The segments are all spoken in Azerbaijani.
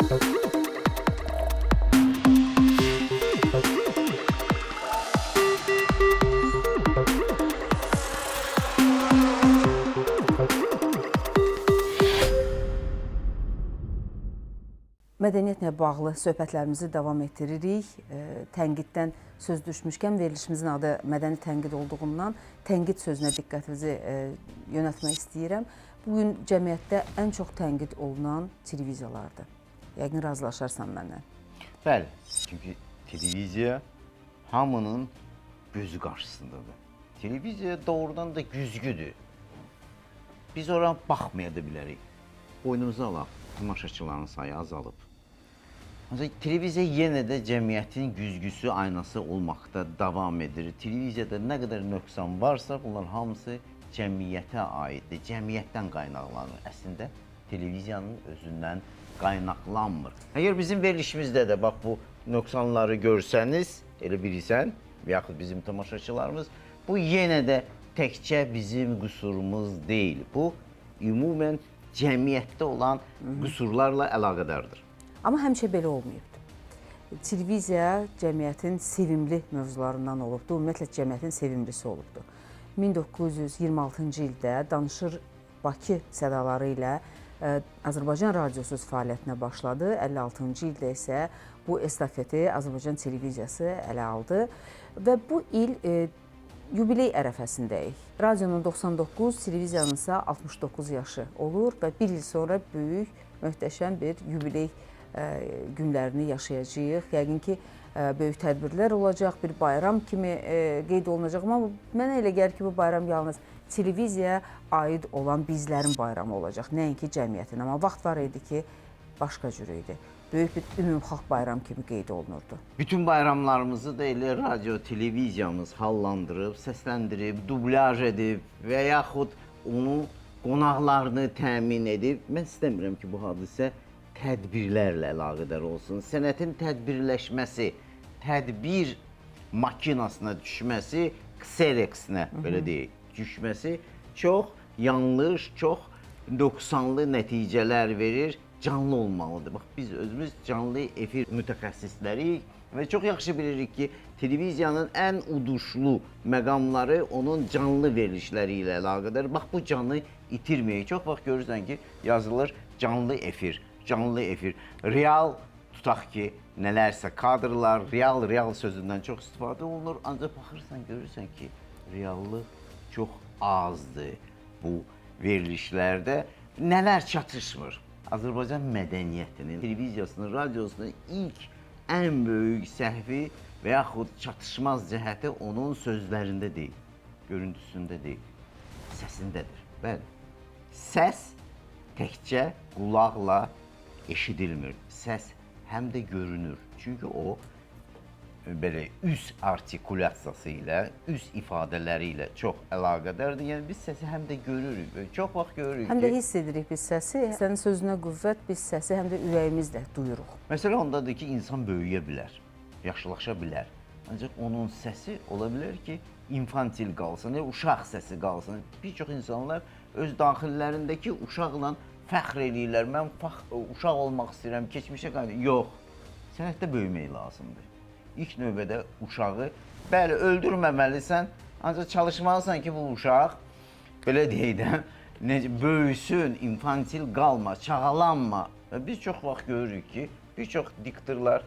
Mədəniyyətlə bağlı söhbətlərimizi davam etdiririk. Tənqiddən söz düşmüşkən verilişimizin adı mədəni tənqid olduğundan tənqid sözünə diqqətinizi yönəltmək istəyirəm. Bugün cəmiyyətdə ən çox tənqid olunan televiziyalardır. Yəqin razılaşarsan mənlə. Bəli, çünki televiziya hamının gözü qarşısındadır. Televiziya doğrudan da güzgüdür. Biz ora baxmaya da bilərik. Boynumuza alaq, tamaşaçıların sayı azalıb. Ancaq televiziya yenə də cəmiyyətin güzgüsü, aynası olmaqda davam edir. Televiziyada nə qədər nöqsan varsa, bunlar hamısı cəmiyyətə aiddir, cəmiyyətdən qaynaqlanır. Əslində, televiziyanın özündən qaynaqlanmır. Əgər bizim verilişimizdə də bax bu nöqsanları görsəniz, elə bilirsən, yaxud bizim tamaşaçılarımız, bu yenə də təkcə bizim qüsurumuz deyil. Bu, ümumən cəmiyyətdə olan qüsurlarla əlaqədardır. Amma həmişə belə olmayıbdır. Televiziya cəmiyyətin sevimli mövzularından olubdur, ümumiyyətlə cəmiyyətin sevimlisi olubdur. 1926-cı ildə Danışır Bakı sədaları ilə Azərbaycan radiosu fəaliyyətinə başladı. 56-cı ildə isə bu estafeti Azərbaycan televiziyası ələ aldı və bu il yubiley ərəfəsindəyik. Radionun 99, televiziyanın isə 69 yaşı olur və bir il sonra böyük, möhtəşəm bir yubiley günlərini yaşayacağıq. Yəqin ki, böyük tədbirlər olacaq, bir bayram kimi qeyd olunacaq. Amma mənə elə gəlir ki, bu bayram yalnız televiziyaya aid olan bizlərin bayramı olacaq, nəinki cəmiyyətin. Amma vaxt var idi ki, başqa cür idi. Böyük bir ümumxalq bayram kimi qeyd olunurdu. Bütün bayramlarımızı da elə radio, televiziyamız hallandırıb, səsləndirib, dublyaj edib və yaxud onun qonaqlarını təmin edib. Mən istəmirəm ki, bu hadisə tədbirlərlə əlaqədar olsun. Sənətin tədbirləşməsi, tədbir makinasına düşməsi, Xerox-nə belə deyək, düşməsi çox yanlış, çox nöqsanlı nəticələr verir. Canlı olmalıdır. Bax, biz özümüz canlı efir mütəxəssisləriyik və çox yaxşı bilirik ki, televiziyanın ən uduşlu məqamları onun canlı verilişləri ilə əlaqədar. Bax, bu canlı itirməyək. Çox vaxt görürsən ki, yazılır canlı efir, canlı efir. Real, tutaq ki, nələrsə kadrlar, real sözündən çox istifadə olunur. Ancaq baxırsan, görürsən ki, reallıq çox azdır bu verilişlərdə. Nələr çatışmır? Azərbaycan mədəniyyətinin, televiziyasının, radiosunun ilk ən böyük səhvi və yaxud çatışmaz cəhəti onun sözlərində deyil, görüntüsündə deyil, səsindədir. Bəli, səs təkcə qulaqla eşidilmir, səs həm də görünür. Çünki o, belə üz artikulyasiyası ilə, üz ifadələri ilə çox əlaqədardır. Yəni, biz səsi həm də görürük, çox vaxt görürük ki... Həm də hiss edirik biz səsi, sənin sözünə qüvvət, biz səsi həm də ürəyimizlə duyuruq. Məsələ ondadır ki, insan böyüyə bilər, yaşlılaşa bilər. Ancaq onun səsi ola bilər ki, infantil qalsın, uşaq səsi qalsın. Bir çox insanlar öz daxillərindəki uşaqla fəxr eləyirlər. Mən uşaq olmaq istəyirəm, keçmişə qayıdır. Yox, sənətdə böyümək lazımdır. İlk növbədə uşağı, bəli, öldürməməlisən, ancaq çalışmalısan ki, bu uşaq, belə deyək də, böyüsün, infantil qalma, çağalanma. Biz çox vaxt görürük ki, bir çox diktorlar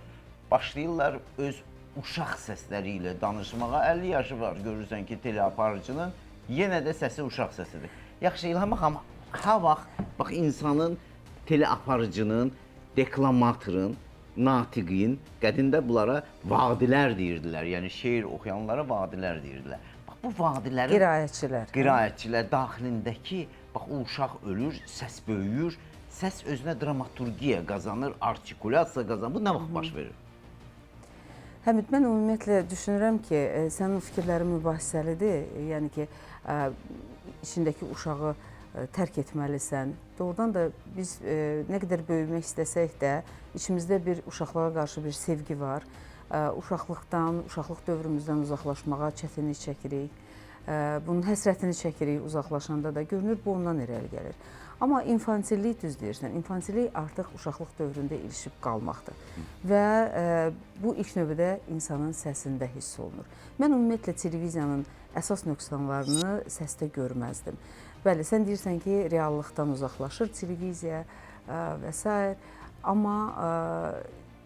başlayırlar öz uşaq səsləri ilə danışmağa. 50 yaşı var, görürsən ki, teleaparıcının, yenə də səsi uşaq səsidir. Yaxşı, İlham xanım, ha vaxt, bax, insanın, teleaparıcının, deklamatorun, natiqin, qədimdə bunlara vadilər deyirdilər, yəni şeir oxuyanlara vadilər deyirdilər. Bax, bu vadilərin... Qiraətçilər daxilindəki, bax, o uşaq ölür, səs böyüyür, səs özünə dramaturgiya qazanır, artikulyasiya qazanır. Bu nə vaxt baş verir? Həmid, mən ümumiyyətlə düşünürəm ki, sənin fikirlərin mübahisəlidir. Yəni ki, içindəki uşağı tərk etməlisən. Doğrudan da biz nə qədər böyümək istəsək də, içimizdə bir uşaqlara qarşı bir sevgi var. Uşaqlıqdan, uşaqlıq dövrümüzdən uzaqlaşmağa çətinlik çəkirik. Bunun həsrətini çəkirik uzaqlaşanda da. Görünür, bu ondan irəli gəlir. Amma infantillik düz deyirsən, infantillik artıq uşaqlıq dövründə ilişib qalmaqdır və bu ilk növbədə insanın səsində hiss olunur. Mən ümumiyyətlə televiziyanın əsas nöqsanlarını səsdə görməzdim. Bəli, sən deyirsən ki, reallıqdan uzaqlaşır televiziya və s. Amma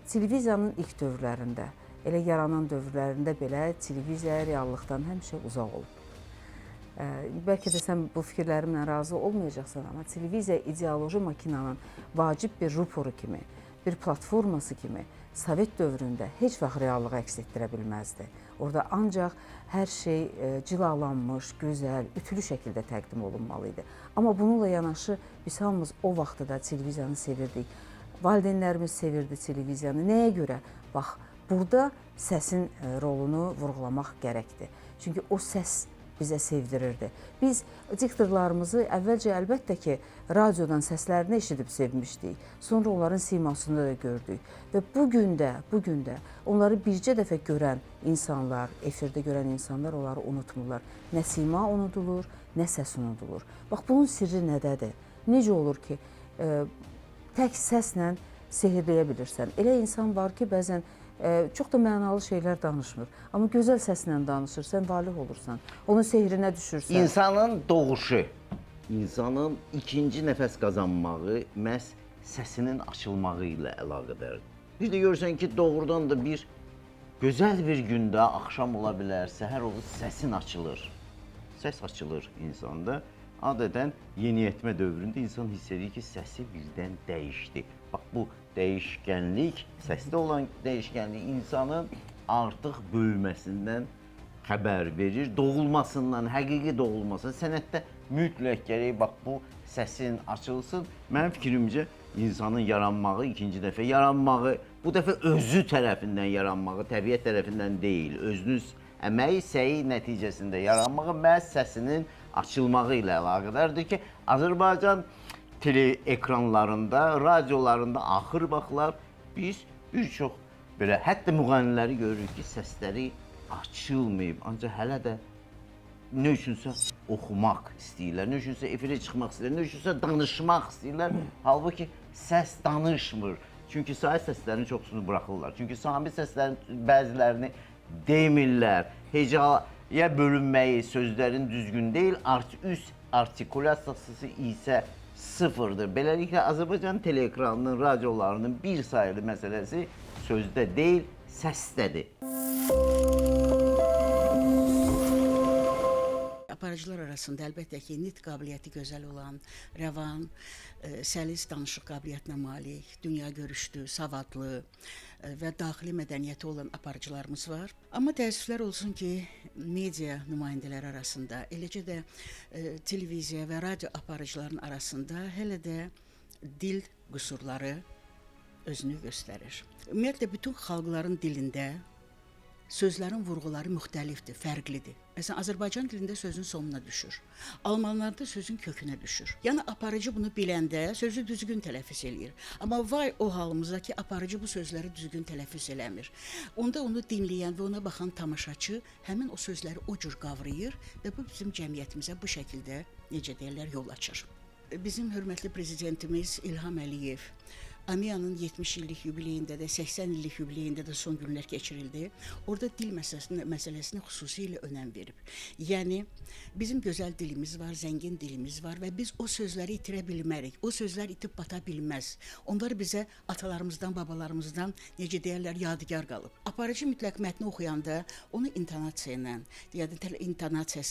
televiziyanın ilk dövrlərində, elə yaranan dövrlərində belə televiziya reallıqdan həmişə uzaq olub. Bəlkə də sən bu fikirlərimlə razı olmayacaqsan, amma televiziya ideoloji makinanın vacib bir ruporu kimi, bir platforması kimi Sovet dövründə heç vaxt reallığı əks etdirə bilməzdi. Orada ancaq hər şey cilalanmış, gözəl, ütülü şəkildə təqdim olunmalı idi. Amma bununla yanaşı biz hamımız o vaxtda da televiziyanı sevirdik. Valideynlərimiz sevirdi televiziyanı. Nəyə görə? Bax, burada səsin rolunu vurğulamaq gərəkdir. Çünki o səs bizə sevdirirdi. Biz diktorlarımızı əvvəlcə əlbəttə ki, radiodan səslərini eşidib sevmişdik. Sonra onların simasını da gördük. Və bu gün də onları bircə dəfə görən insanlar, efirdə görən insanlar onları unutmurlar. Nə sima unudulur, nə səs unudulur. Bax, bunun sirri nədədir? Necə olur ki, tək səslə sehirləyə bilirsən? Elə insan var ki, bəzən çox da mənalı şeylər danışmır. Amma gözəl səslə danışır, sən valih olursan, onun sehrinə düşürsən. İnsanın doğuşu, insanın ikinci nəfəs qazanmağı məhz səsinin açılmağı ilə əlaqədardır. Bir də görürsən ki, doğrudan da bir gözəl bir gündə, axşam ola bilər, səhər olur, səsin açılır. Səs açılır insanda. Adətən yeniyetmə dövründə insan hiss edir ki, səsi birdən dəyişdi. Bax, bu dəyişkənlik, səsdə olan dəyişkənlik insanın artıq böyüməsindən xəbər verir, doğulmasından, həqiqi doğulmasından. Sənətdə mütləq gərək, bax, bu səsin açılsın. Mənim fikrimcə, insanın yaranmağı, ikinci dəfə yaranmağı, bu dəfə özü tərəfindən yaranmağı, təbiət tərəfindən deyil, özünüz əməyi, səyi nəticəsində yaranmağı məhz səsinin açılmağı ilə əlaqədardır ki, Azərbaycan teleekranlarında, radiolarında axır vaxtlar biz bir çox belə, hətta müğənniləri görürük ki, səsləri açılmayıb, ancaq hələ də nə üçünsə oxumaq istəyirlər, nə üçünsə efirə çıxmaq istəyirlər, nə üçünsə danışmaq istəyirlər. Halbuki səs danışmır. Çünki sahib səslərin çoxsunu buraxırlar. Çünki sabit səslərin bəzilərini demirlər. Hecaya bölünməyi sözlərin düzgün deyil, üst artikulyasiyası isə sıfırdır. Beləliklə, Azərbaycan teleekranının, radiolarının bir sayılı məsələsi sözdə deyil, səsdədir. Aparıcılar arasında əlbəttə ki, nitq qabiliyyəti gözəl olan, rəvan, səlis danışıq qabiliyyətinə malik, dünya görüşlü, savadlı və daxili mədəniyyəti olan aparıcılarımız var. Amma təəssüflər olsun ki, media nümayəndələri arasında, eləcə də televiziya və radio aparıcıların arasında hələ də dil qüsurları özünü göstərir. Ümumiyyətlə, bütün xalqların dilində sözlərin vurğuları müxtəlifdir, fərqlidir. Məsələn, Azərbaycan dilində sözün sonuna düşür. Almanlarda sözün kökünə düşür. Yəni, aparıcı bunu biləndə sözü düzgün tələffüz eləyir. Amma vay o halımıza ki, aparıcı bu sözləri düzgün tələffüz eləmir. Onda onu dinləyən və ona baxan tamaşaçı həmin o sözləri o cür qavrayır və bu bizim cəmiyyətimizə bu şəkildə, necə deyirlər, yol açır. Bizim hörmətli prezidentimiz İlham Əliyev AMİA'nın 70 illik yubileyində də, 80 illik yubileyində də son günlər keçirildi. Orada dil məsələsinə xüsusilə önəm verib. Yəni, bizim gözəl dilimiz var, zəngin dilimiz var və biz o sözləri itirə bilmərik. O sözlər itib bata bilməz. Onlar bizə atalarımızdan, babalarımızdan, necə deyərlər, yadigar qalıb. Aparıcı mütləq mətni oxuyanda onu intonasiyası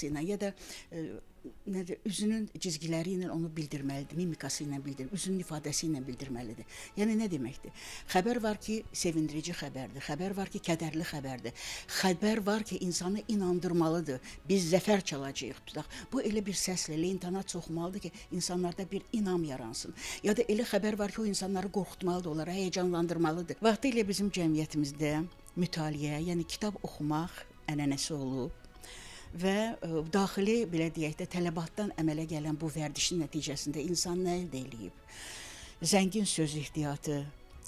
ilə ya da üzünün cizgiləri ilə onu bildirməlidir, mimikası ilə bildirməlidir, üzünün ifadəsi ilə bildirməlidir. Yəni, nə deməkdir? Xəbər var ki, sevindirici xəbərdir, xəbər var ki, kədərli xəbərdir, xəbər var ki, insanı inandırmalıdır, biz zəfər çalacağıq, tutaq. Bu elə bir səslə, elə intonasiya oxumalıdır ki, insanlarda bir inam yaransın. Ya da elə xəbər var ki, o insanları qorxutmalıdır, onları həyəcanlandırmalıdır. Vaxtilə bizim cəmiyyətimizdə mütaliə, yəni kitab oxumaq ənənəsi olub. Və daxili, belə deyək də, tələbatdan əmələ gələn bu vərdişin nəticəsində insan nə əldə eləyib? Zəngin söz ehtiyatı,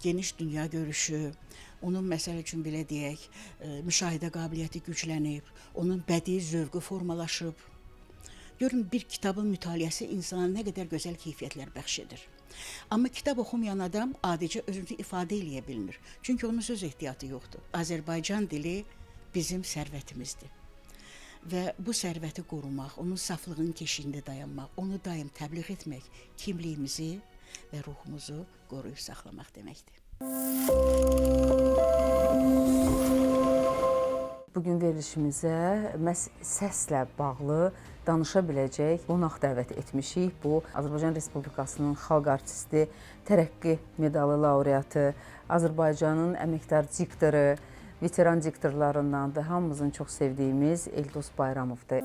geniş dünya görüşü, onun məsəl üçün, belə deyək, müşahidə qabiliyyəti güclənib, onun bədii zövqü formalaşıb, Görün, bir kitabın mütaliəsi insana nə qədər gözəl keyfiyyətlər bəxş edir. Amma kitab oxumayan adam adicə özünü ifadə eləyə bilmir. Çünki onun söz ehtiyatı yoxdur. Azərbaycan dili bizim sərvətimizdir. Və bu sərvəti qorumaq, onun saflığının keşiyində dayanmaq, onu daim təbliğ etmək kimliyimizi və ruhumuzu qoruyub saxlamaq deməkdir. Bugün verilişimizə məhz səslə bağlı danışa biləcək qonaq dəvət etmişik. Bu, Azərbaycan Respublikasının xalq artisti, tərəqqi medalı laureatı, Azərbaycanın əməkdar diktoru, veteran diktorlarındandır. Hamımızın çox sevdiyimiz Eldos Bayramovdur.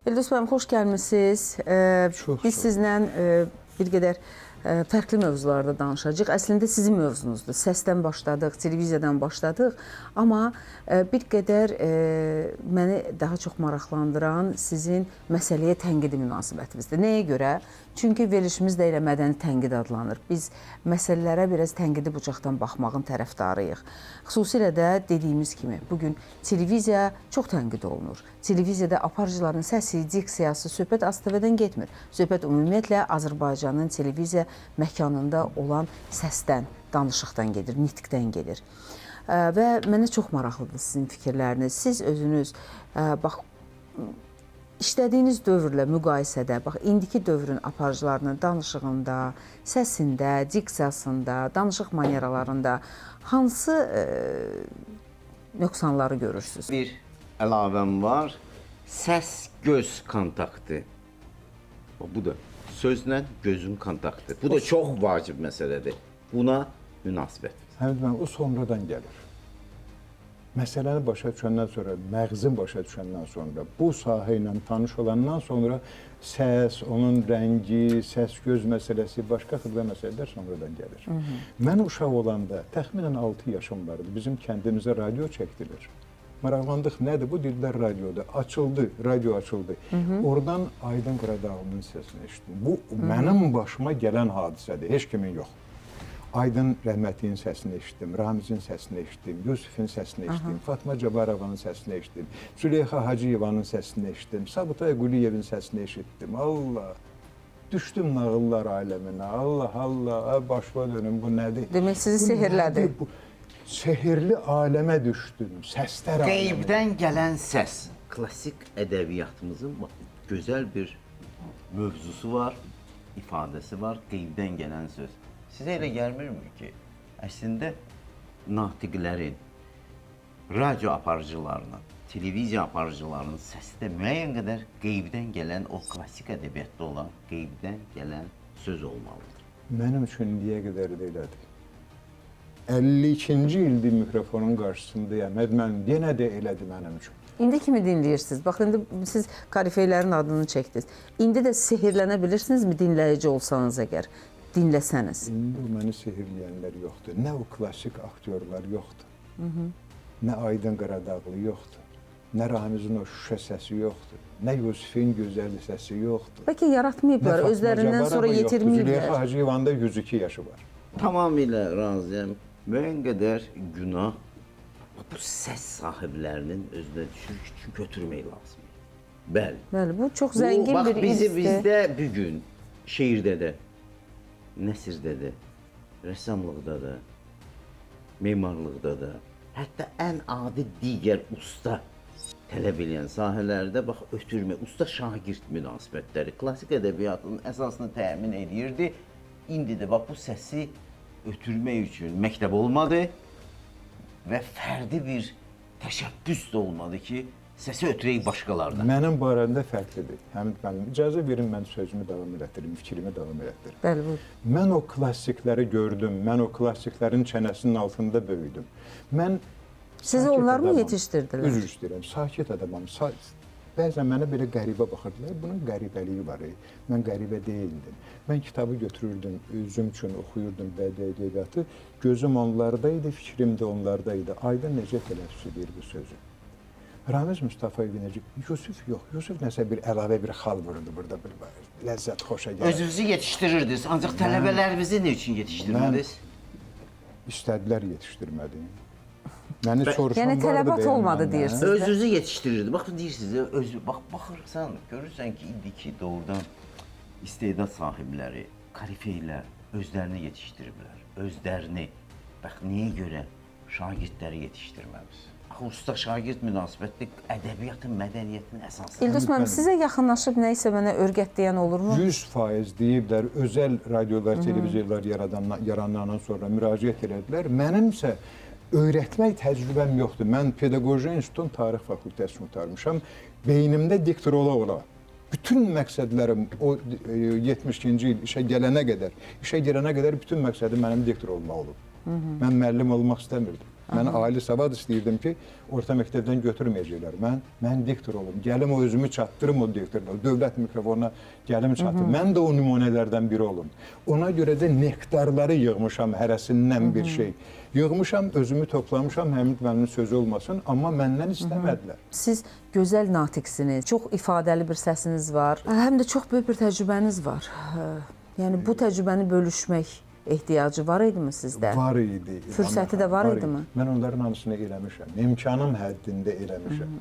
Eldos bəyəm, xoş gəlmişsiniz. Biz sizlə bir qədər fərqli mövzularda danışacağıq. Əslində sizin mövzunuzdur. Səsdən başladıq, televiziyadan başladıq. Amma bir qədər məni daha çox maraqlandıran sizin məsələyə tənqidi münasibətinizdir. Nəyə görə? Çünki verilişimiz də elə mədəni tənqid adlanır. Biz məsələlərə biraz tənqidi bucaqdan baxmağın tərəfdarıyıq. Xüsusilə də dediyimiz kimi, bugün televiziya çox tənqid olunur. Televiziyada aparıcıların səsi, diksiyası, söhbət ASTV-dən getmir. Söhbət ümumiyyətlə Azərbaycanın televiziya məkanında olan səsdən, danışıqdan gedir, nitqdən gedir. Və mənə çox maraqlıdır sizin fikirləriniz. Siz özünüz, bax, İşlədiyiniz dövrlə müqayisədə, bax, indiki dövrün aparıcılarının danışığında, səsində, diksiyasında, danışıq manyeralarında hansı nöqsanları görürsünüz? Bir əlavəm var, səs-göz kontaktı. Bu da sözlə gözün kontaktı. Bu da çox vacib məsələdir. Buna münasibət. Həmid mən, o sonradan gəlir. Məsələni başa düşəndən sonra, məğzin başa düşəndən sonra, bu sahə ilə tanış olandan sonra səs, onun rəngi, səs-göz məsələsi, başqa xırda məsələlər sonradan gəlir. Mən uşaq olanda, təxminən 6 yaşım vardı, bizim kəndimizə radio çəkdilir. Maraqlandıq, nədir bu? Dedilər radioda. Açıldı, radio açıldı. Oradan Aydın Qaradağlının səsini eşitdim. Bu, mənim başıma gələn hadisədir, heç kimin yox. Aydın rəhmətliyin səsini eşitdim, Ramizin səsini eşitdim, Yusifin səsini eşitdim, Fatma Cabarovanın səsini eşitdim, Züleyxa Hacıyevanın səsini eşitdim, Sabitay Quliyevin səsini eşitdim. Allah, düşdüm nağıllar aləminə, Allah, başıma dönüm, bu nədir? Demək sizi sehirlədi. Sehirli aləmə düşdüm, səslər aləminə. Qeybdən gələn səs. Klassik ədəbiyyatımızın gözəl bir mövzusu var, ifadəsi var, qeybdən gələn söz. Sizə elə gəlmirmi ki, əslində natiqlərin, radio aparıcılarının, televiziya aparıcılarının səsi də müəyyən qədər qeybdən gələn, o klassik ədəbiyyatda olan qeybdən gələn söz olmalıdır. Mənim üçün indiyə qədər də elədir. 52-ci ildir mikrofonun qarşısındayım, mən yenə də elədi mənim üçün. İndi kimi dinləyirsiniz? Bax, indi siz karifeylərin adını çəkdiniz. İndi də sehirlənə bilirsinizmi dinləyici olsanız əgər? Dinləsəniz. İndi məni sehirləyənlər yoxdur. Nə o klassik aktyorlar yoxdur. Nə Aydın Qaradağlı yoxdur. Nə Ramizin o şüşə səsi yoxdur. Nə Yusifin gözəl səsi yoxdur. Bəlkə yaratmayıblar, özlərindən sonra yetirməyiblər. Züleyxa Hacıyevanda 102 yaşı var. Tamamilə razıyam. Müəyyən qədər günah bu səs sahiblərinin özünə düşür ki, götürmək lazımdır. Bəli. Bəli, bu çox zəngin bir ildir. Bizdə bugün şeirdə də, nəsirdə də, rəssamlıqda da, memarlıqda da, hətta ən adi digər usta tələb edən sahələrdə bax, ötürmə, usta-şagird münasibətləri klassik ədəbiyyatının əsasını təmin edirdi. İndi də bax, bu səsi ötürmək üçün məktəb olmadı və fərdi bir təşəbbüs də olmadı ki, səsi ötürək başqalarına. Mənim barəmdə fərqlidir. Həmid müəllim, icazə verin, mən sözümü davam elətdirim, fikrimi davam elətdirim. Bəli, buyur. Mən o klassikləri gördüm, mən o klassiklərin çənəsinin altında böyüdüm. Mən sizi onlar mı yetişdirdilər? Üzr istəyirəm, sakit adamam. Bəzən mənə belə qəribə baxırdılar, bunun qəribəliyi var. Mən qəribə deyildim. Mən kitabı götürürdüm, özüm üçün oxuyurdum bədii ədəbiyyatı. Gözüm onlardaydı, fikrim də onlardaydı. Aydın necə tələffüz edir bu sözü? Ramiz Mustafayev necə? Yusif yox, Yusif nəsə bir əlavə bir xal vurdu burada, bir ləzzət xoşa gəlir. Özünüzü yetişdirirdiniz, ancaq tələbələrimizi nə üçün yetişdirmədiniz? İstədilər yetişdirmədim. Məni soruşan Yəni vardı tələbat benim olmadı məndən. deyirsiniz. Öz-özü yetişdirirdi. Bax deyirsiniz, baxırsan, görürsən ki, indiki doğrudan istedad sahibləri, korifeylər özlərini yetişdiriblər. Özlərini. Bax niyə görə şagirdləri yetişdirməmiş? Axı usta-şagird münasibəti ədəbiyyatın, mədəniyyətin əsası. İldis müəllim, sizə yaxınlaşıb nə isə mənə öyrət deyən olurmu? 100% deyiblər, özəl radiolar, televiziyalar yaranandan sonra müraciət elədilər. Mənimsə öyrətmək təcrübəm yoxdur. Mən Pedaqoji İnstitutun Tarix fakültəsini qurtarmışam. Beynimdə diktor ola-ola bütün məqsədlərim o 72-ci il işə gələnə qədər bütün məqsədim mənim diktor olmaq olub. Mən müəllim olmaq istəmirdim. Mən ali savad istəyirdim ki, orta məktəbdən götürməyəcəklər. Mən diktor olum. Gəlim o özümü çatdırım o diktorluğa. Dövlət mikrofonuna gəlim çatdırım. Mən də o nümunələrdən biri olum. Ona görə də nektarları yığmışam hərəsindən bir şey. Yığmışam, özümü toplamışam, Həmid müəllimin sözü olmasın, amma məndən istəmədilər. Siz gözəl natiqsiniz, çox ifadəli bir səsiniz var, həm də çox böyük bir təcrübəniz var. Yəni bu təcrübəni bölüşmək ehtiyacı var idimi sizdə? Var idi. Fürsəti də var idimi? Mən onların hamısını eləmişəm. İmkanım həddində eləmişəm.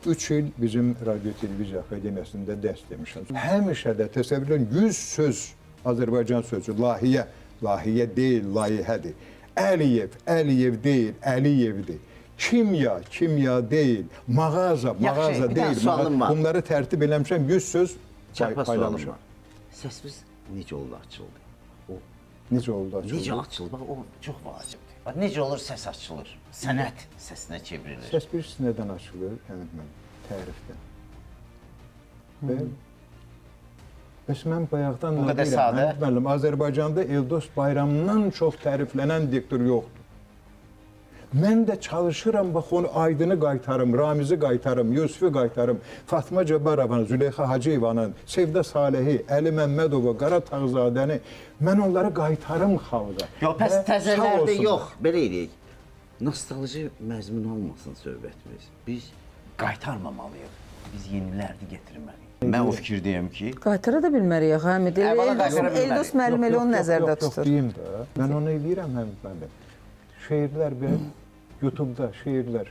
3 il bizim Radio Televiziya Akademiyasında dərs demişəm. Həmişə də təsəvvür edin 100 söz Azərbaycan sözü, layihə deyil, layihədir. Əliyev deyil, Əliyevdir. Kimya deyil, mağaza deyil. Bunları tərtib eləmişəm, 100 söz paylamışam. Səsiniz necə oldu açıldı? Necə oldu açıldı? Necə açıldı? Bax, o çox vacibdir. Bax, necə olur səs açılır? Sənət səsinə çevrilir. Səs birisi nədən açılır? Həmid müəllim, tərifdən. Və bəs mən bayaqdan Bu qədər sadə. Həmid müəllim, Azərbaycanda Eldos Bayramından çox təriflənən diktor yoxdur. Mən də çalışıram, bax onu Aydını qaytarım, Ramizi qaytarım, Yusufu qaytarım, Fatma Cabbarovanı, Züleyxa Hacıyevanı, Sevda Salehi, Əli Məmmədova, Qara Tağzadəni, mən onları qaytarım xalqa. Yox, pəs təzələrdə yox, belə eləyək. Nostalji məzmun olmasın söhbətimiz. Biz qaytarmamalıyıq, biz yenilərini getirməliyik. Mən o fikirdəyəm ki... Qaytara da bilmərik, Həmid. Eldos müəllim elə onu nəzərdə tutur. Yox, deyim də, mən onu eləyirəm Həmid müəllim. Şeirlər belə, YouTube'da şeirlər.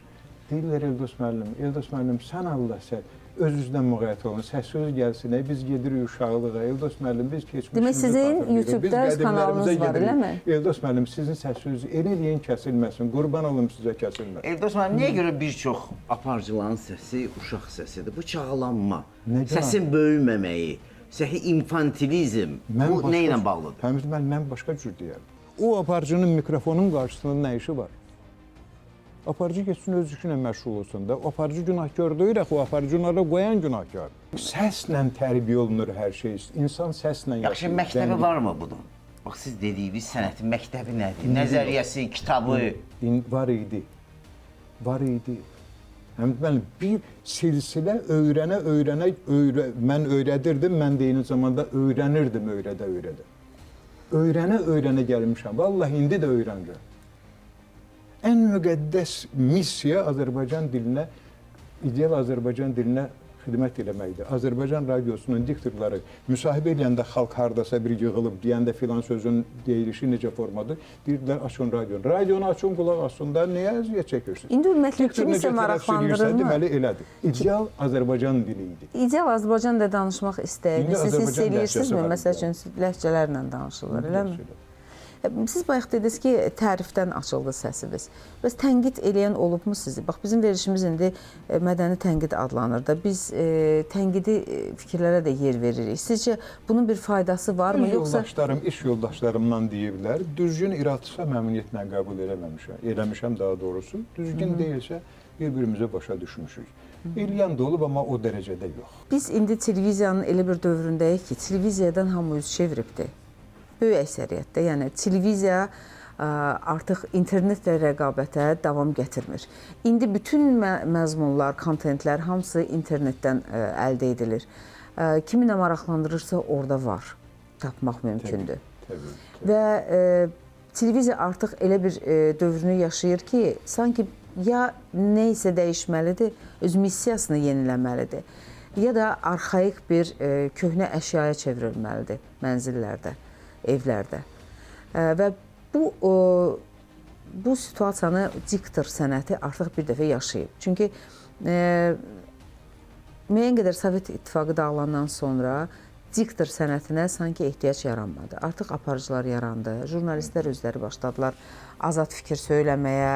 Deyirlər Eldos müəllim, sən Allah sən öz-üzdən müğayət olun, səs söz gəlsin, biz gedirik uşaqlığa, Eldos müəllim, biz keçmişimizə demək, sizin YouTube-da kanalınız var, eləmi? Eldos müəllim, sizin səs sözü eləyin kəsilməsin, qurban olum sizə kəsilməsin. Eldos müəllim, niyə görə bir çox aparıcıların səsi uşaq səsidir? Bu çağlanma, səsin böyüməməyi, infantilizm, bu nə ilə bağlıdır? Həmid müəllim, mən başqa cür deyərəm. O aparıcının mikrofonun qarşısında nə işi var? Aparıcı geçsin öz işinə məşğul olsun da. O aparıcı günahkar deyil, o aparıcı onlara qoyan günahkar. Səslə tərbiyə olunur hər şey. İnsan səslə yaşayır. Yaxşı, məktəbi varmı bunun? Bax, siz dediyiniz sənətin məktəbi nədir? Nəzəriyyəsi, kitabı? Var idi. Həmid müəllim, bir silsilə öyrənə, mən öyrədirdim, mən də eyni zamanda öyrənirdim, öyrədə. Öyrənə gəlmişəm. Vallahi indi də öyrənirəm. Ən müqəddəs missiya Azərbaycan dilinə, ideal Azərbaycan dilinə xidmət eləməkdir. Azərbaycan radiosunun diktorları müsahibə eləyəndə xalq hardasa bir yığılıb, deyəndə filan sözün deyilişi necə formadır, deyirlər açın radionu. Radionu açın, qulaq asın da, nəyə əziyyət çəkirsiniz? İndi ümumiyyətlə kimisə maraqlandırır mı? Deməli, elədir. İdeal Azərbaycan dili idi. İdeal Azərbaycan da danışmaq istəyini siz hiss eləyirsinizmi? Məsəl üçün, ləhcələrlə danışırlar, eləmi? Siz bayaq dediniz ki, tərifdən açıldı səsiniz. Bəs tənqid eləyən olubmu sizi? Bax, bizim verilişimiz indi mədəni tənqid adlanır da. Biz tənqidi fikirlərə də yer veririk. Sizcə bunun bir faydası varmı? İş yoldaşlarımdan deyiblər, düzgün iradsa məmnuniyyətlə qəbul eləmişəm daha doğrusu. Düzgün deyilsə bir-birimizə başa düşmüşük. Eləyən də olub, amma o dərəcədə yox. Biz indi televiziyanın elə bir dövründəyik ki, televiziyadan hamı üz çeviribdir. Böyük əksəriyyətdə, yəni televiziya artıq internetlə rəqabətə davam gətirmir. İndi bütün məzmunlar, kontentlər hamısı internetdən əldə edilir. Kimi nə maraqlandırırsa orada var, tapmaq mümkündür. Və televiziya artıq elə bir dövrünü yaşayır ki, sanki ya nə isə dəyişməlidir, öz missiyasını yeniləməlidir, ya da arxaik bir köhnə əşyaya çevrilməlidir mənzillərdə, evlərdə. Və bu bu situasiyanı diktor sənəti artıq bir dəfə yaşayıb. Çünki müəyyən qədər Sovet İttifaqı dağılandan sonra diktor sənətinə sanki ehtiyac yaranmadı. Artıq aparıcılar yarandı, jurnalistlər özləri başladılar azad fikir söyləməyə,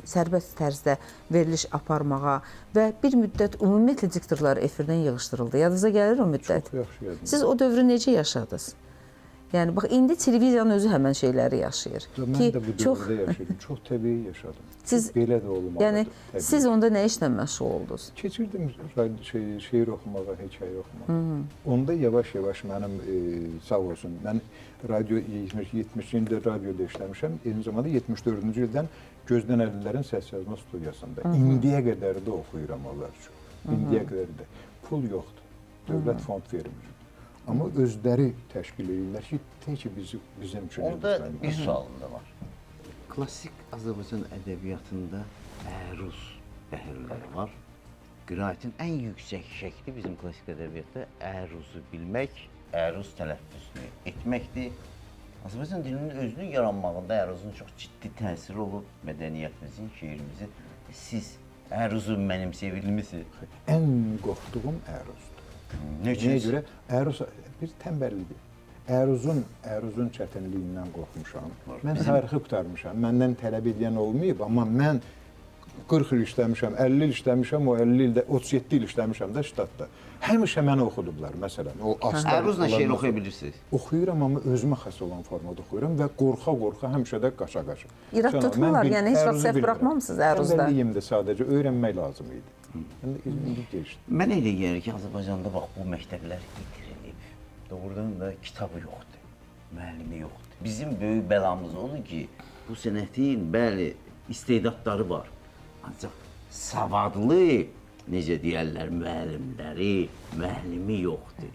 sərbəst tərzdə veriliş aparmağa və bir müddət ümumiyyətlə diktorlar efirdən yığışdırıldı. Yadınıza gəlir o müddət? Çox yaxşı yadımda. Siz o dövrü necə yaşadınız? Yəni bax indi televiziyanın özü həmin şeyləri yaşayır. Mən də bu dövrdə yaşadım. Çox təbii yaşadım. Siz belə də olmalıdır. yəni təbii. siz onda nə işlə məşğul oldunuz? Keçirdim şeir oxumağa, hekayə oxumağa. Onda yavaş-yavaş mənim sağ olsun, mən radio 70-ci ildə radioda işləmişəm. Eyni zamanda 74-cü ildən Gözdən Əlillərin səs yazma studiyasında. İndiyə qədər də oxuyuram onlar üçün. İndiyə qədər də. Pul yoxdur. Dövlət fond vermir. Amma özləri təşkil edirlər ki, bizim üçün. Orada bir sualım da var. Klassik Azərbaycan ədəbiyyatında əruz bəhirləri var. Qiraətin ən yüksək şəkli bizim klassik ədəbiyyatda əruzu bilmək, əruz tələffüzünü etməkdir. Azərbaycan dilinin özünün yaranmağında əruzun çox ciddi təsiri olub mədəniyyətimizin, şeirimizin. Siz əruzu mənimsəyə bilmisiniz? Ən qorxduğum əruzdur. Nəyə görə? Əruz bir tənbəllikdir. Əruzun çətinliyindən qorxmuşam. Mən tarixi qurtarmışam. Məndən tələb edən olmayıb, amma mən 40 il işləmişəm, 50 il işləmişəm, o 50 ildə 37 il işləmişəm də ştatda. Həmişə mənə oxudublar, məsələn. Əruzla şeir oxuya bilirsiniz? Oxuyuram, amma özümə xas olan formada oxuyuram və qorxa-qorxa həmişə də qaça-qaça. İrad tutmurlar, yəni heç vaxt səhv buraxmamısınız əruzda? Tənbəlliyimdə sadəcə öyrənmək lazım idi. Mən də indi keçdim. Mən elə gəlir ki, Azərbaycanda bax bu məktəblər itirilib. Doğrudan da kitabı yoxdur, müəllimi yoxdur. Bizim böyük bəlamız odur ki, bu sənətin bəli istedadları var. Ancaq savadlı, necə deyərlər, müəllimi yoxdur.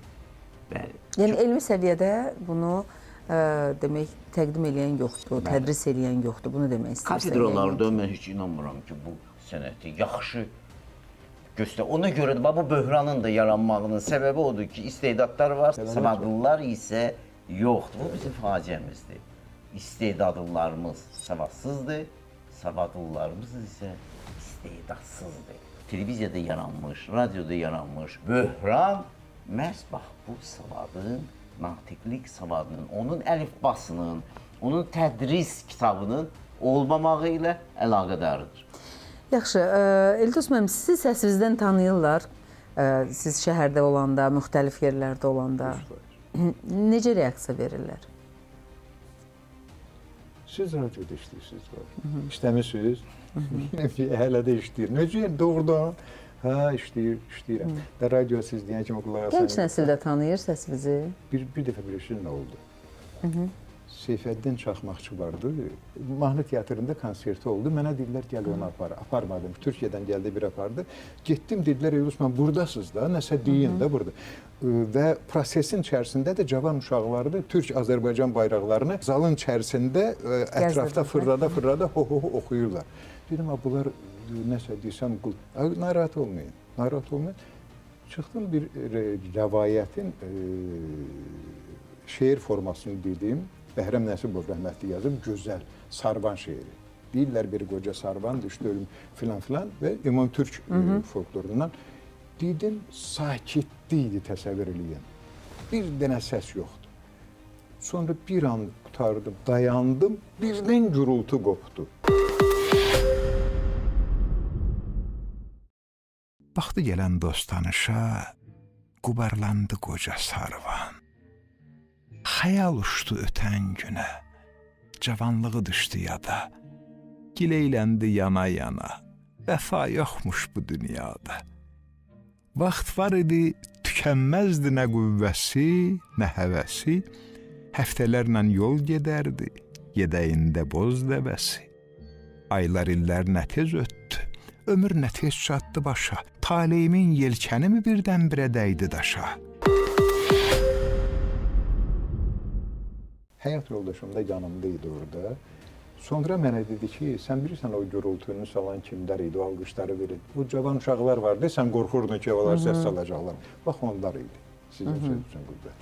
Bəli. Yəni elmi səviyyədə bunu demək təqdim edən yoxdur, tədris edən yoxdur. Bunu demək istəyirsiniz. Katedralarda mən heç inanmıram ki, bu sənəti yaxşı göstər. Ona görə də bu böhranın da yaranmağının səbəbi odur ki, istedadlar var, savadlılar isə yoxdur. Bu bizim faciəmizdir. İstedadlılarımız savadsızdır, savadlılarımız isə istedadsızdır. Televiziyada yaranmış, radioda yaranmış böhran məhz bax bu savadın, natiqlik savadının, onun əlifbasının, onun tədris kitabının olmamağı ilə əlaqədardır. Yaxşı, Eldos müəllim, sizi səsinizdən tanıyırlar. Siz şəhərdə olanda, müxtəlif yerlərdə olanda necə reaksiya verirlər? Siz radioda işləyirsiniz, işləmisiniz. Hələ də işləyir. Necə doğrudan? Hə, işləyirəm. Və radio siz deyən kimi qulaq asın. Gənc nəsil də tanıyır səsinizi? Bir dəfə bir şey nə oldu? Seyfəddin Çaxmaqçı vardı. Mahnı teatrında konserti oldu. Mənə dedilər, gəl onu apar. Aparmadım. Türkiyədən gəldi, bir apardı. Getdim, dedilər, Elus, mən buradasınız da, nəsə deyin də burada. Və prosesin içərisində də cavan uşaqları Türk-Azərbaycan bayraqlarını zalın içərisində ətrafda fırlada oxuyurlar. Dedim, bunlar nəsə desəm, narahat olmayın. Çıxdım bir rəvayətin şeir formasını dedim. Bəhrəm Nəsibov rəhmətli yazıb, gözəl, sarban şeiri. Deyirlər bir qoca sarban, düşdü ölüm filan və İmam Türk folklorundan. Dedim, sakitli idi təsəvvür eləyən. Bir dənə səs yoxdur. Sonra bir an qutardım, dayandım, birdən gürültü qopdu. Baxdı gələn dost tanışa, qubarlandı qoca sarvan. Xəyal uçdu ötən günə, cavanlığı düşdü yada. Gileyləndi yana-yana, vəfa yoxmuş bu dünyada. Vaxt var idi, tükənməzdi nə qüvvəsi, nə həvəsi. Həftələrlə yol gedərdi, gedəyində boz dəvəsi. Aylar illər nə tez ötdü, ömür nə tez çatdı başa. Taleyimin yelkəni mi birdən-birə dəydi daşa. Həyat yoldaşım da yanımdaydı orada. Sonra mənə dedi ki, sən bilirsən o gürültünü salan kimlər idi, o alqışları verir. Bu cavan uşaqlar vardı, sən qorxurdun ki, onlar səs salacaqlar. Bax, onlar idi. Sizin sözünüzün qüvvət.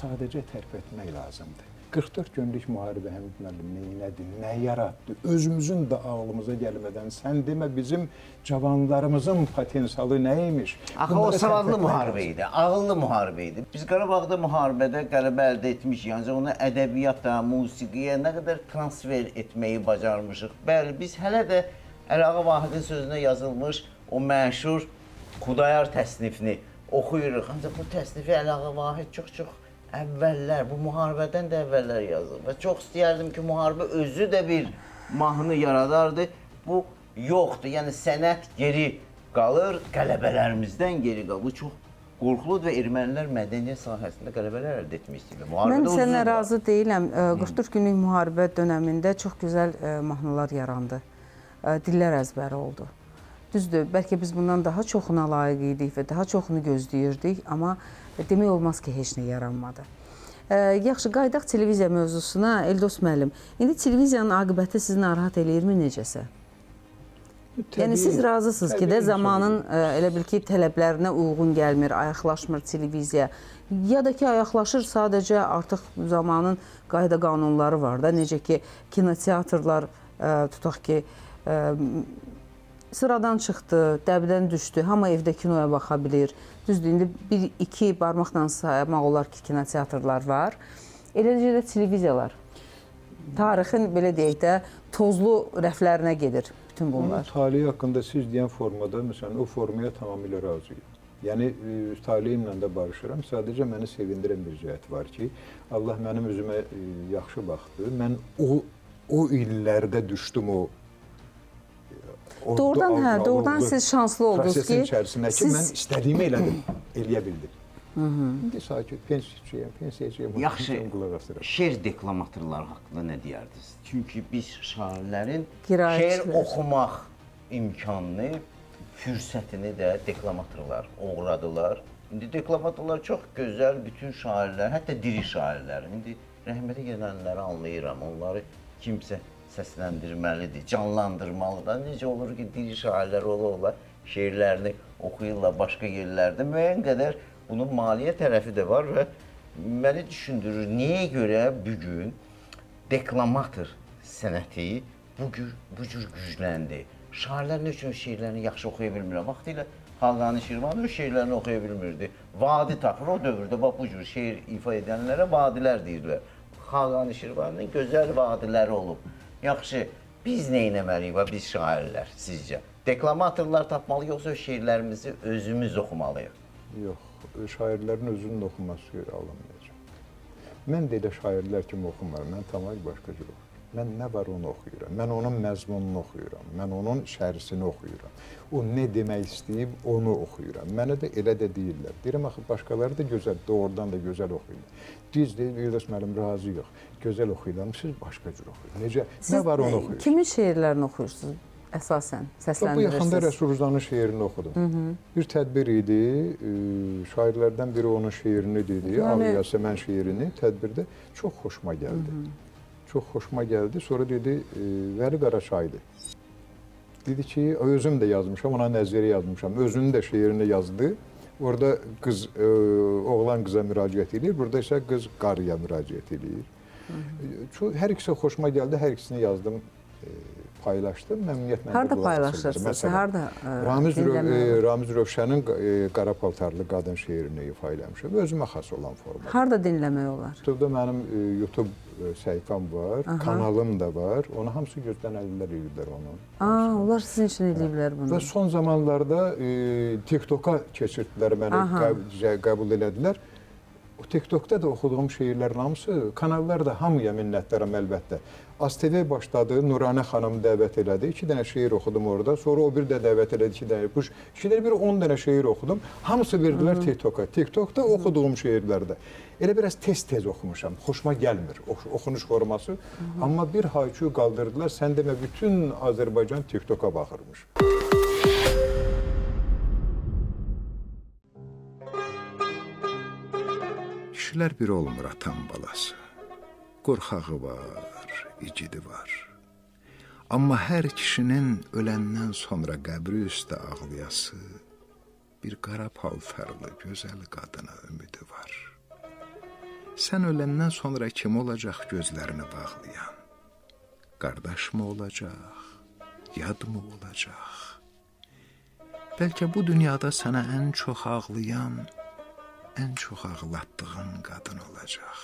Sadəcə tərpətmək lazımdır. 44 günlük müharibə Həmid müəllim neynədi, nə yaratdı? Özümüzün də ağlımıza gəlmədən sən demə bizim cavanlarımızın potensialı nə imiş? Axı o savadlı müharibə idi, ağıllı müharibə idi. Biz Qarabağda müharibədə qələbə əldə etmişik, ancaq onu ədəbiyyata, musiqiyə nə qədər transfer etməyi bacarmışıq. Bəli, biz hələ də Əliağa Vahidin sözünə yazılmış o məşhur Xudayar təsnifini oxuyuruq. Ancaq bu təsnifi Əliağa Vahid çox əvvəllər, bu müharibədən də əvvəllər yazılıb və çox istəyərdim ki, müharibə özü də bir mahnı yaradardı. Bu yoxdur, yəni sənət geri qalır, qələbələrimizdən geri qalır. Bu çox qorxuludur və ermənilər mədəniyyət sahəsində qələbələr əldə etmək istəyirlər. Mən sənə razı deyiləm. 44 günlük müharibə dönəmində çox gözəl mahnılar yarandı. Dillər əzbəri oldu. Düzdür, bəlkə biz bundan daha çoxuna layiq idik və daha çoxunu gözləyirdik, amma demək olmaz ki, heç nə yaranmadı. Yaxşı, qayıdaq televiziya mövzusuna. Eldos müəllim, indi televiziyanın aqibəti sizi narahat eləyirmi necəsə? Yəni siz razısınız ki, də zamanın elə bil ki, tələblərinə uyğun gəlmir, ayaqlaşmır televiziya. Ya da ki, ayaqlaşır, sadəcə artıq zamanın qayda qanunları var da. Necə ki, kinoteatrlar tutaq ki, sıradan çıxdı, dəbdən düşdü, hamı evdə kinoya baxa bilir. Düzdür, indi bir-iki barmaqla saymaq olar ki, kinoteatrlar var. Eləcə də televiziyalar. Tarixin, belə deyək də, tozlu rəflərinə gedir bütün bunlar. Onun talihi haqqında siz deyən formada, məsələn, o formaya tamamilə razıyım. Yəni, talihimlə də barışıram. Sadəcə məni sevindirən bir cəhət var ki, Allah mənim üzümə yaxşı baxdı. Mən o illərdə düşdüm o Doğrudan siz şanslı oldunuz ki, prosesin içərisində ki, mən istədiyimi elədim, eləyə bildim. İndi sakit, pensiyacıyam. Yaxşı, şeir deklamatorları haqqında nə deyərdiniz? Çünki biz şairlərin şeir oxumaq imkanını, fürsətini də deklamatorlar uğradılar. İndi deklamatorlar çox gözəl, bütün şairlər, hətta diri şairlər. İndi rəhmətə gedənləri anlayıram, onları kimsə səsləndirməlidir, canlandırmalıdır. Necə olur ki, diri şairlər ola şeirlərini oxuyurlar başqa yerlərdə. Müəyyən qədər bunun maliyyə tərəfi də var və məni düşündürür, niyə görə bugün deklamator sənəti bu cür gücləndi? Şairlər nə üçün şeirlərini yaxşı oxuya bilmirlər? Vaxtilə Xaqani Şirvan öz şeirlərini oxuya bilmirdi. Vadi tapır, o dövrdə bu cür şeir ifa edənlərə vadilər deyirlər. Xaqani Şirvanın gözəl vadiləri olub. Yaxşı, biz nə etməliyik, biz şairlər sizcə? Deklamatorlar tapmalı, yoxsa şeirlərimizi özümüz oxumalıyıq? Yox, şairlərin özünün oxunması alınmayacaq. Mən də elə şairlər kimi oxumuram, mən tamamilə başqa cür oxuyuram. Mən nə var onu oxuyuram, mən onun məzmununu oxuyuram, mən onun şərisini oxuyuram. O nə demək istəyib, onu oxuyuram. Mənə də elə də deyirlər. Deyirəm, axı, başqaları da gözəl, doğrudan da gözəl oxuyurlar. Düz deyil, Eldos müəllim, razı yox. Gözəl oxuyurlar, siz başqa cür oxuyurlar. Necə, nə var onu oxuyursınuz? Kimin şeirlərini oxuyursunuz əsasən, səsləndirirsiniz? Bu yaxında Rəsul Ruzanın şeirini oxudum. Bir tədbir idi, şairlərdən biri onun şeirini dedi, Ağ Yasəmən şeirini tədbirdə çox xoşuma gəldi. Çox xoşuma gəldi. Sonra dedi, Vəli Qaraçaydı. Dedi ki, özüm də yazmışam, ona nəzəri yazmışam. Özünün də şeirini yazdı. Orada qız, oğlan qıza müraciət edir, burada isə qız qarıya müraciət edir. Hər ikisi xoşuma gəldi, hər ikisini yazdım, paylaşdım. Məmnuniyyətlə harada paylaşırsınız? Harada? Ramiz Rövşənin Qara paltarlı qadın şeirini ifa eləmişəm. Özümə xas olan formada. Harada dinləmək olar? YouTube'da mənim YouTube səhifəm var, kanalım da var. Onu hamısı gözdən eləyirlər onu. Onlar sizin üçün eləyiblər bunu. Və son zamanlarda TikTok'a keçirdilər, məni qəbul elədilər. O TikTok'da da oxuduğum şeirlərin hamısı, kanallar da hamıya minnətlərim əlbəttə. AzTV başladı, Nuranə xanım dəvət elədi, 2 dənə şeir oxudum orada, sonra o bir də dəvət elədi, 2 dənə, 10 dənə şeir oxudum, hamısı verdilər TikTok'a. TikTok'da oxuduğum şeirlərdə. Elə biraz tez-tez oxumuşam, xoşuma gəlmir oxunuş forması, amma bir haykü qaldırdılar, sən demə bütün Azərbaycan TikTok'a baxırmış. Kişilər bir olmur atan balası. Qorxağı var, igidi var. Amma hər kişinin öləndən sonra qəbri üstə ağlayası bir qara paltarlı gözəl qadına ümidi var. Sən öləndən sonra kim olacaq gözlərini bağlayan? Qardaş mı olacaq, yad mı olacaq? Bəlkə bu dünyada sənə ən çox ağlayan, ən çox ağlatdığın qadın olacaq.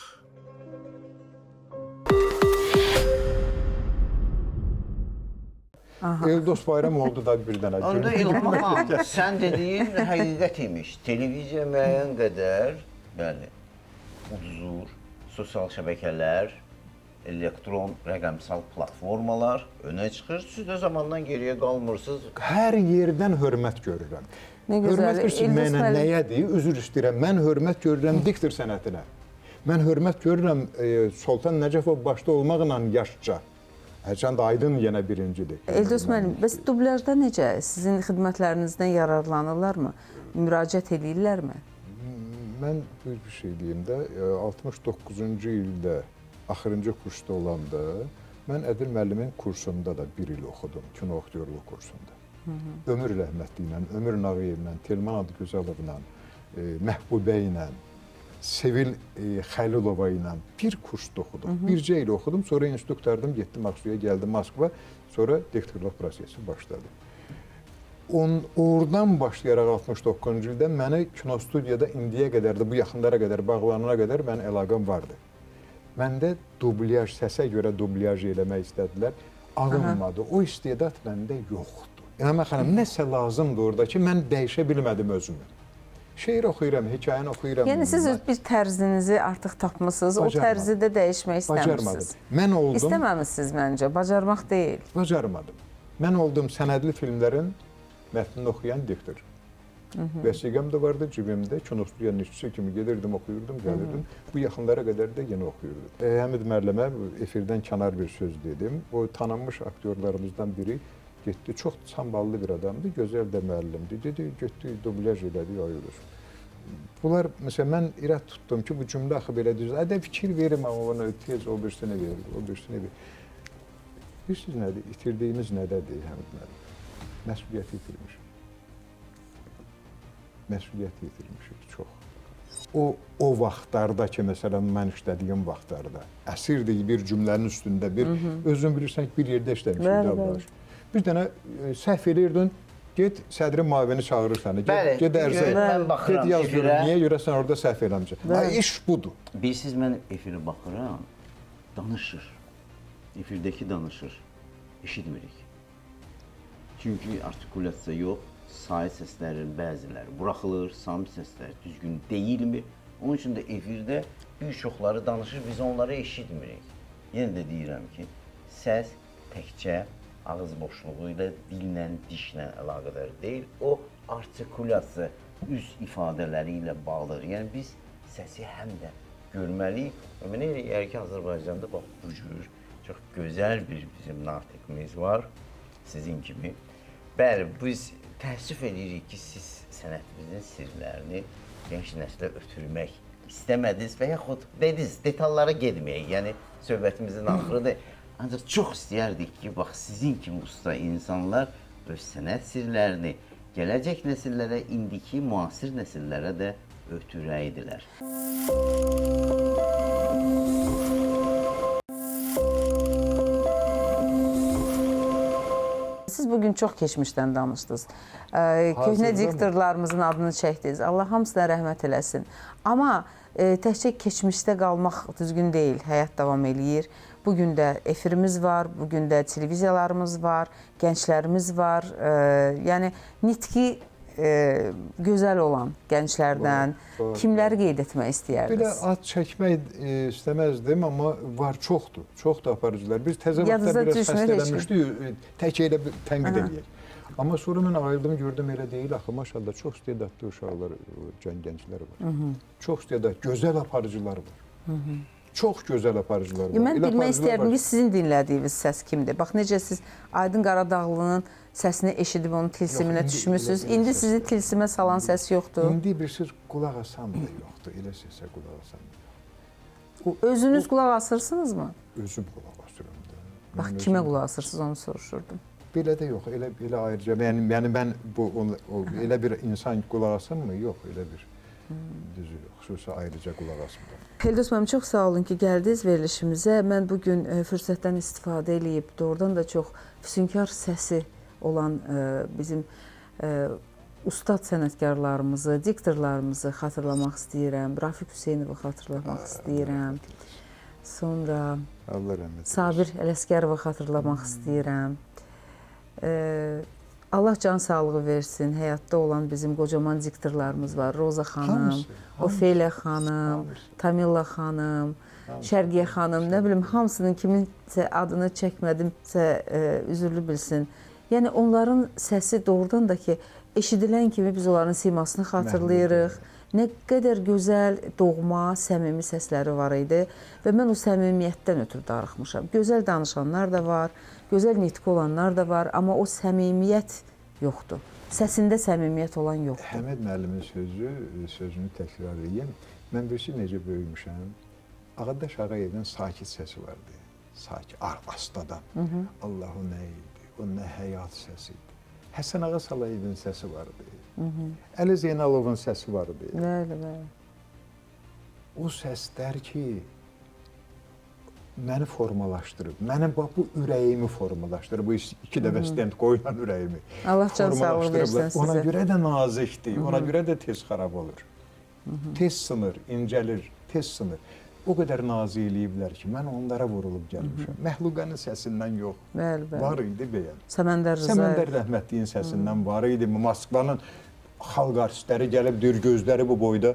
Eldos Bayram oldu da bir dənə. Onda İlham, sən dediyin həqiqət imiş. Televiziya müəyyən qədər, bəli, uzur, sosial şəbəkələr, elektron rəqəmsal platformalar önə çıxır. Siz də zamandan geriyə qalmırsınız. Hər yerdən hörmət görürəm. Nə gözəl. Hörmət görürəm mənə nəyədir? Üzr istəyirəm. Mən hörmət görürəm diktor sənətinə. Mən hörmət görürəm Sultan Nəcəfov başda olmaqla yaşca. Hərçənd Aydın yenə birincidir. Eldos müəllim, bəs dublyajda necə? Sizin xidmətlərinizdən yararlanırlarmı? Müraciət edirlərmi? Mən bir şey deyim də, 69-cu ildə axırıncı kursda olanda mən Ədil müəllimin kursunda da bir il oxudum, kino aktyorluq kursunda. Ömür rəhmətli ilə, Ömür Nağıyevlə, Telman Adıgözəlovla, Məhbubə ilə, Sevil Xəlilova ilə bir kursda oxudum. Bircə il oxudum, sonra institut qurtardım, getdim Aksuya, gəldim Moskva, sonra doktorluq prosesi başladı. Oradan başlayaraq 69-cu ildə məni kinostudiyada indiyə qədər də, bu yaxınlara qədər, bağlanana qədər mənim əlaqəm vardı. Məndə dublyaj, səsə görə dublyaj eləmək istədilər, alınmadı. O istedad məndə yoxdur. İnanma xanım, nəsə lazımdır orada ki, mən dəyişə bilmədim özümü. Şeir oxuyuram, hekayəni oxuyuram. Yəni siz bir tərzinizi artıq tapmısınız, o tərzi də dəyişmək istəmirsiniz. Mən oldum... İstəməmişsiniz məncə, bacarmaq deyil. Bacarmadım. Mən oldum sənədli filmlərin mətnini oxuyan diktor. Vəsiqəm də vardı cibimdə, kinostudiyanın işçisi kimi gedirdim, oxuyurdum, gəlirdim. Bu yaxınlara qədər də yenə oxuyurdum. Həmid müəllimə efirdən kənar bir söz dedim. O tanınmış aktyorlarımızdan biri getdi, çox samballı bir adamdı, gözəl də müəllimdir. Dedi, getdi, dublyaj elədi, ayırır. Bunlar, məsələn, mən irad tutdum ki, bu cümlə axı belə düz. Ədə fikir verim, amma ona tez o birisini verir, o birisini verir. Bilirsiniz nədir? İtirdiyimiz nədədir, Həmid müəllim? Məsuliyyəti itirmişik. Məsuliyyəti itirmişik, çox. O vaxtlarda ki, məsələn, mən işlədiyim vaxtlarda, əsirdir bir cümlənin üstündə, özün bilirsən ki, bir yerdə işləmişik. Bir dənə səhv edirdin, get sədrin müavini çağırır səni. Get ərzə, get yazdır, niyə görə sən orada səhv eləmişsən. İş budur. Bilirsiniz, mən efirə baxıram, danışır. Efirdəki danışır, eşitmirik. Çünki artikulyasiya yox, sair səslərin bəziləri buraxılır, sami səslər düzgün deyilmi? Onun üçün də efirdə bir çoxları danışır, biz onları eşitmirik. Yenə də deyirəm ki, səs təkcə ağız boşluğu ilə, dillə, dişlə əlaqədar deyil. O, artikulyasiya, üz ifadələri ilə bağlıdır. Yəni, biz səsi həm də görməliyik. Mən elə ki, Azərbaycanda bax, bu cür çox gözəl bir bizim natiqimiz var, sizin kimi. Bəli, biz təəssüf edirik ki, siz sənətimizin sirlərini gənc nəslə ötürmək istəmədiniz və yaxud dediniz, detallara getməyək. Yəni, söhbətimizin axırıdır. Ancaq çox istəyərdik ki, bax, sizin kimi usta insanlar öz sənət sirlərini gələcək nəsillərə, indiki müasir nəsillərə də ötürəydilər. Siz bugün çox keçmişdən danışdınız. Köhnə diktorlarımızın adını çəkdiniz. Allah hamısına rəhmət eləsin. Amma təkcə keçmişdə qalmaq düzgün deyil, həyat davam eləyir. Bugün də efirimiz var, bugün də televiziyalarımız var, gənclərimiz var. Yəni, nitqi gözəl olan gənclərdən kimləri qeyd etmək istəyərdiniz? Belə ad çəkmək istəməzdim, amma var, çoxdur. Çoxdur aparıcılar. Biz təzə vaxtda biraz xəstələnmişdik, tək elə tənqid edəyək. Amma sonra mən ayıldım, gördüm, elə deyil. Axı, maşallah, çox istedadlı uşaqlar, gənclər var. Çox istedadlı, gözəl aparıcılar var. Çox gözəl aparıcılar var. Mən bilmək istəyərdim ki, sizin dinlədiyiniz səs kimdir? Bax, necə siz Aydın Qaradağlının səsini eşidib onun tilsiminə düşmüsünüz. İndi sizi tilsimə salan səs yoxdur. İndi bir söz qulaq asan da yoxdur. Elə səsə qulaq asan da yoxdur. Özünüz qulaq asırsınızmı? Özüm qulaq asıram da. Bax, kimə qulaq asırsınız, onu soruşurdum. Belə də yox, elə ayrıca. Yəni mən elə bir insan qulaq asam mı? Yox, elə bir. Düzü, xüsusi ayrıca qulaq asmıram. Eldos müəllim, çox sağ olun ki, gəldiniz verilişimizə. Mən bugün fürsətdən istifadə edib doğrudan da çox füsunkar səsi olan bizim ustad sənətkarlarımızı, diktorlarımızı xatırlamaq istəyirəm. Rafiq Hüseynovu xatırlamaq istəyirəm. Sonra Allah rəhmət eylesin. Sabir Ələsgərovu xatırlamaq istəyirəm. Allah can sağlığı versin. Həyatda olan bizim qocaman diktorlarımız var. Roza xanım, Hamısı. Ofeliya xanım, Tamilla xanım, Şərqiyə xanım, nə bilim, hamısının kiminsə adını çəkmədimsə üzürlü bilsin. Yəni onların səsi doğrudan da ki, eşidilən kimi biz onların simasını xatırlayırıq. Nə qədər gözəl, doğma, səmimi səsləri var idi və mən o səmimiyyətdən ötürü darıxmışam. Gözəl danışanlar da var, gözəl nitqi olanlar da var, amma o səmimiyyət yoxdur. Səsində səmimiyyət olan yoxdur. Həmid müəllimin sözünü təkrar edeyim. Mən bilirsin necə böyümüşəm. Ağadaş Ağayevin sakit səsi vardı. Sakit, astadan. Allahu nə idi, o nə həyat səsi idi. Həsən Ağa Salayevin səsi vardı. Əli Zeynalovun səsi vardı. Bəli, bəli. O səslər ki, məni formalaşdırıb, mənim bu ürəyimi formalaşdırıb, bu iki dəfə stent qoyulan ürəyimi Allah can sağlığı versin sizə. Ona görə də nazikdir, ona görə də tez xarab olur. Tez sınır, incəlir, tez sınır. O qədər nazik eləyiblər ki, mən onlara vurulub gəlmişəm. Məxluqanın səsindən yox, Bəli, bəli. var idi bəyəm. Səməndər Rızayev. Səməndər rəhmətliyin səsindən var idi. Moskvanın xalq artistləri gəlib deyir, gözləri bu boyda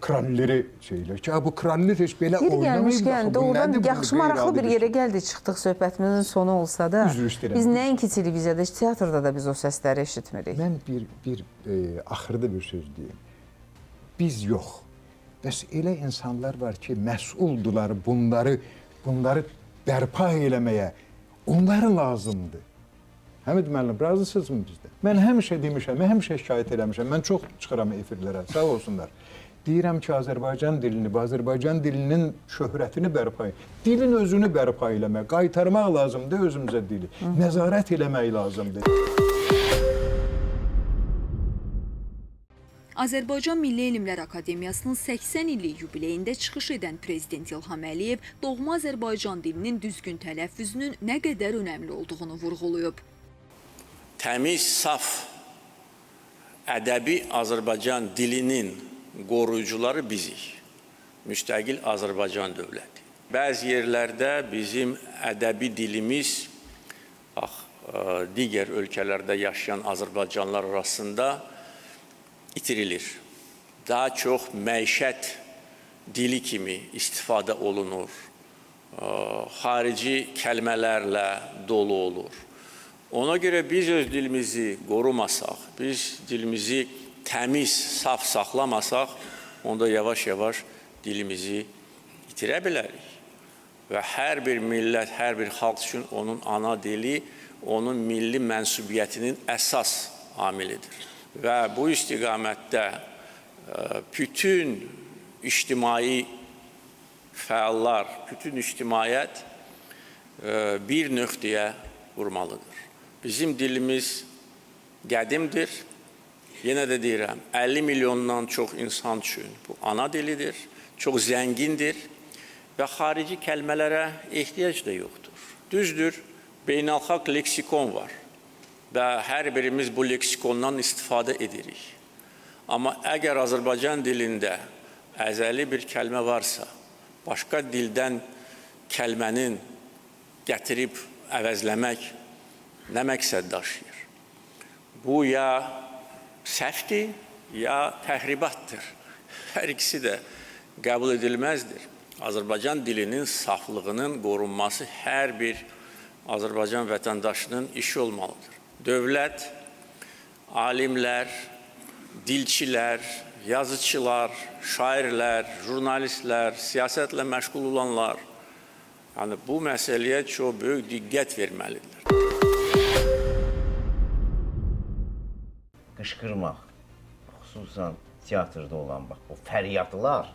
kranləri şeylər ki, bu kranlar heç belə Yeri oynamayıb. gəlmişkən, doğrudan yaxşı maraqlı bir yerə gəldik, çıxdıq söhbətimizin sonu olsa da, Üzr istəyirəm. biz nəinki televiziyada, teatrda da biz o səsləri eşitmirik. Mən bir axırda bir söz deyim. Biz yox. Bəs elə insanlar var ki, məsuldular bunları bərpa eləməyə. Onları lazımdır. Həmid müəllim, razısınızmı bizdə? Mən həmişə demişəm, mən həmişə şikayət eləmişəm. Mən çox çıxıram efirlərə, sağ olsunlar. Deyirəm ki, Azərbaycan dilinin şöhrətini bərpa eləmək, dilin özünü bərpa eləmək, qaytarmaq lazımdır özümüzə dili, nəzarət eləmək lazımdır. Azərbaycan Milli Elmlər Akademiyasının 80 illik yubileyində çıxış edən Prezident İlham Əliyev doğma Azərbaycan dilinin düzgün tələffüzünün nə qədər önəmli olduğunu vurğulayıb. Təmiz, saf, ədəbi Azərbaycan dilinin qoruyucuları bizik. Müstəqil Azərbaycan dövləti. Bəzi yerlərdə bizim ədəbi dilimiz digər ölkələrdə yaşayan Azərbaycanlılar arasında itirilir. Daha çox məişət dili kimi istifadə olunur. Xarici kəlmələrlə dolu olur. Ona görə biz öz dilimizi qorumasaq, biz dilimizi təmiz, saf saxlamasaq, onda yavaş-yavaş dilimizi itirə bilərik. Və hər bir millət, hər bir xalq üçün onun ana dili, onun milli mənsubiyyətinin əsas amilidir. Və bu istiqamətdə bütün ictimai fəallar, bütün ictimaiyyət bir nöqtəyə vurmalıdır. Bizim dilimiz qədimdir. Yenə də deyirəm, 50 milyondan çox insan üçün bu ana dilidir, çox zəngindir və xarici kəlmələrə ehtiyac da yoxdur. Düzdür, beynəlxalq leksikon var və hər birimiz bu leksikondan istifadə edirik. Amma əgər Azərbaycan dilində əzəli bir kəlmə varsa, başqa dildən kəlmənin gətirib əvəzləmək nə məqsəd daşıyır? Bu ya səhvdir, ya təhribatdır. Hər ikisi də qəbul edilməzdir. Azərbaycan dilinin saflığının qorunması hər bir Azərbaycan vətəndaşının işi olmalıdır. Dövlət, alimlər, dilçilər, yazıçılar, şairlər, jurnalistlər, siyasətlə məşğul olanlar bu məsələyə çox böyük diqqət verməlidirlər. Qışqırmaq, xüsusən teatrda olan o fəryadlar,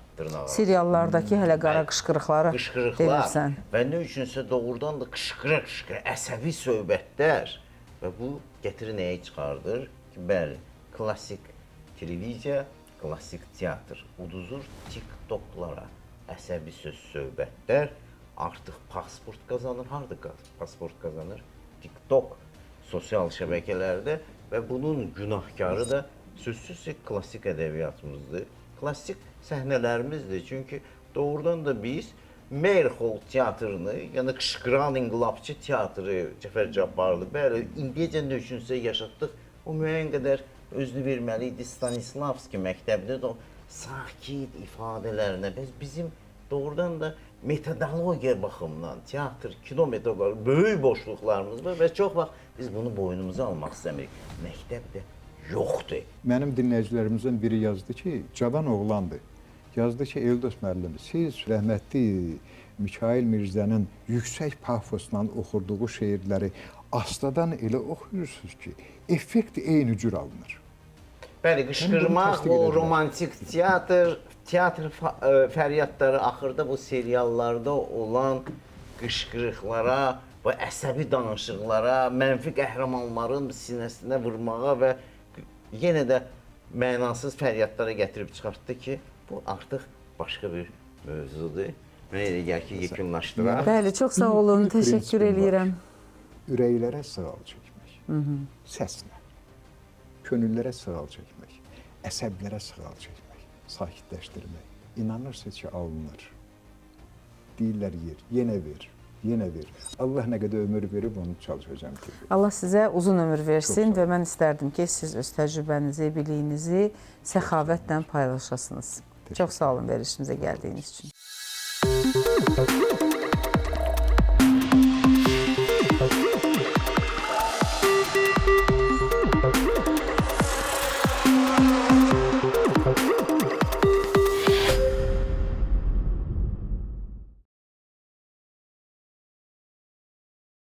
Seriallardakı hələ qara qışqırıqları demirsən. Və nə üçünsə doğrudan da qışqıra-qışqıra əsəbi söhbətlər və bu gətirir nəyə çıxardır ki, bəli, klassik televiziya klassik teatr uduzur TikToklara. Əsəbi söz söhbətlər artıq pasport qazanır. Harda pasport qazanır? TikTok sosial şəbəkələrdə və bunun günahkarı da sözsüz ki, klassik ədəbiyyatımızdır. Klassik səhnələrimizdir. Çünki doğrudan da biz Meyerhold teatrını, yəni qışqıran inqilabçı teatrı Cəfər Cabbarlı, bəli, indiyəcə nə üçünsə yaşatdıq. O müəyyən qədər özünü verməli idi. Stanislavski məktəbində də o sakit ifadələrinə, bizim doğrudan da metodologiya baxımından teatr, kino metodları, böyük boşluqlarımız var və çox vaxt biz bunu boynumuza almaq istəmirik. Məktəbdə yoxdur. Mənim dinləyicilərimizdən biri yazdı ki, cavan oğlandır. Yazdı ki, Eldos müəllim, siz rəhmətli Mikail Mirzənin yüksək pafosla oxurduğu şeirləri astadan elə oxuyursunuz ki, effekt eyni cür alınır. Bəli, qışqırmaq, o romantik teatr fəryadları axırda bu seriallarda olan qışqırıqlara və əsəbi danışıqlara, mənfi qəhrəmanların sinəsinə vurmağa və yenə də mənasız fəryadlara gətirib çıxartdı ki, bu artıq başqa bir mövzudur. Mən elə gəl ki, yekunlaşdıraq. Bəli, çox sağ olun, təşəkkür eləyirəm. Ürəklərə sığal çəkmək, səslə, könüllərə sığal çəkmək, əsəblərə sığal çəkmək, sakitləşdirmək. İnanırsınız ki, alınır. Deyirlər yer, yenə ver, yenə ver. Allah nə qədər ömür verib, onu çalışacağım ki. Allah sizə uzun ömür versin və mən istərdim ki, siz öz təcrübənizi, biliyinizi səxavətlə paylaşasınız. Çox sağ olun verilişimizə gəldiyiniz üçün.